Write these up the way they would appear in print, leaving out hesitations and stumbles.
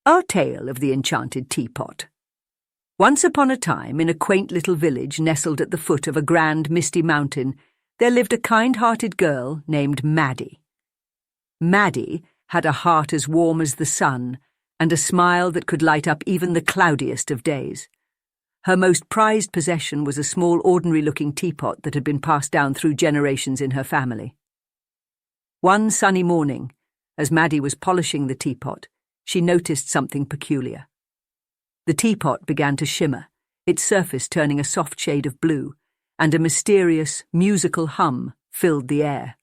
Our tale of the Enchanted Teapot. Once upon a time, in a quaint little village nestled at the foot of a grand misty mountain, there lived a kind-hearted girl named Maddie. Maddie had a heart as warm as the sun and a smile that could light up even the cloudiest of days. Her most prized possession was a small ordinary-looking teapot that had been passed down through generations in her family. One sunny morning, as Maddie was polishing the teapot, she noticed something peculiar. The teapot began to shimmer, its surface turning a soft shade of blue, and a mysterious, musical hum filled the air.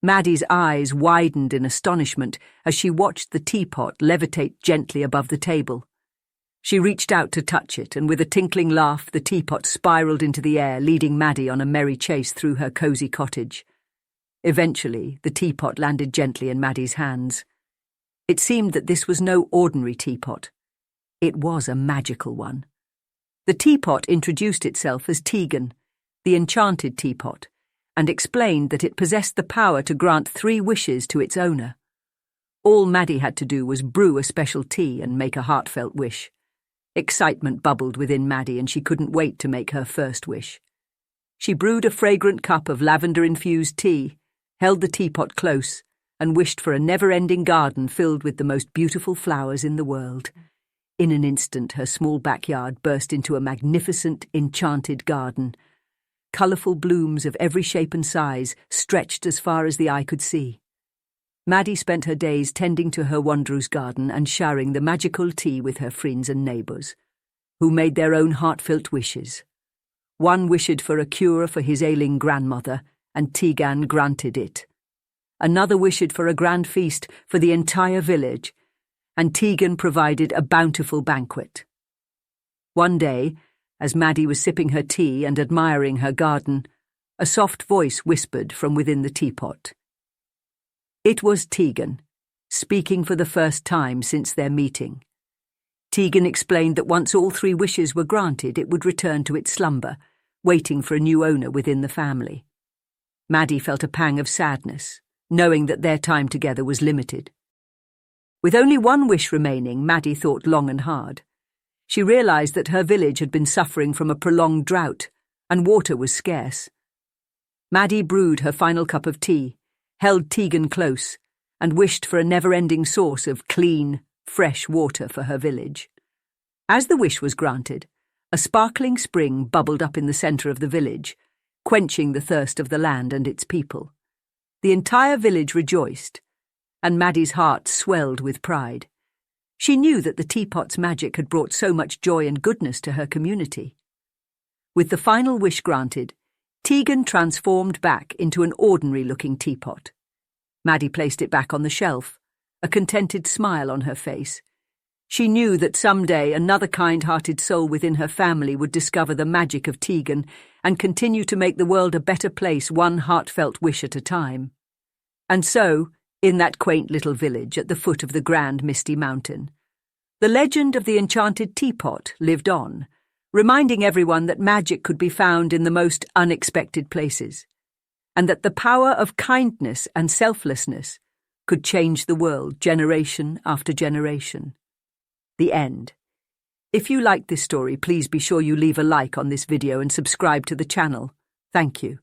Maddie's eyes widened in astonishment as she watched the teapot levitate gently above the table. She reached out to touch it, and with a tinkling laugh, the teapot spiraled into the air, leading Maddie on a merry chase through her cosy cottage. Eventually, the teapot landed gently in Maddie's hands. It seemed that this was no ordinary teapot. It was a magical one. The teapot introduced itself as Tegan, the Enchanted Teapot, and explained that it possessed the power to grant 3 wishes to its owner. All Maddie had to do was brew a special tea and make a heartfelt wish. Excitement bubbled within Maddie, and she couldn't wait to make her first wish. She brewed a fragrant cup of lavender-infused tea, held the teapot close, and wished for a never-ending garden filled with the most beautiful flowers in the world. In an instant, her small backyard burst into a magnificent, enchanted garden. Colourful blooms of every shape and size stretched as far as the eye could see. Maddie spent her days tending to her wondrous garden and sharing the magical tea with her friends and neighbours, who made their own heartfelt wishes. One wished for a cure for his ailing grandmother, and Tegan granted it. Another wished for a grand feast for the entire village, and Tegan provided a bountiful banquet. One day, as Maddie was sipping her tea and admiring her garden, a soft voice whispered from within the teapot. It was Tegan, speaking for the first time since their meeting. Tegan explained that once all 3 wishes were granted, it would return to its slumber, waiting for a new owner within the family. Maddie felt a pang of sadness, knowing that their time together was limited. With only 1 wish remaining, Maddie thought long and hard. She realised that her village had been suffering from a prolonged drought, and water was scarce. Maddie brewed her final cup of tea, held Tegan close, and wished for a never-ending source of clean, fresh water for her village. As the wish was granted, a sparkling spring bubbled up in the centre of the village, quenching the thirst of the land and its people. The entire village rejoiced, and Maddie's heart swelled with pride. She knew that the teapot's magic had brought so much joy and goodness to her community. With the final wish granted, Tegan transformed back into an ordinary-looking teapot. Maddie placed it back on the shelf, a contented smile on her face. She knew that someday another kind-hearted soul within her family would discover the magic of Tegan and continue to make the world a better place, one heartfelt wish at a time. And so, in that quaint little village at the foot of the grand misty mountain, the legend of the Enchanted Teapot lived on, reminding everyone that magic could be found in the most unexpected places, and that the power of kindness and selflessness could change the world generation after generation. The end. If you liked this story, please be sure you leave a like on this video and subscribe to the channel. Thank you.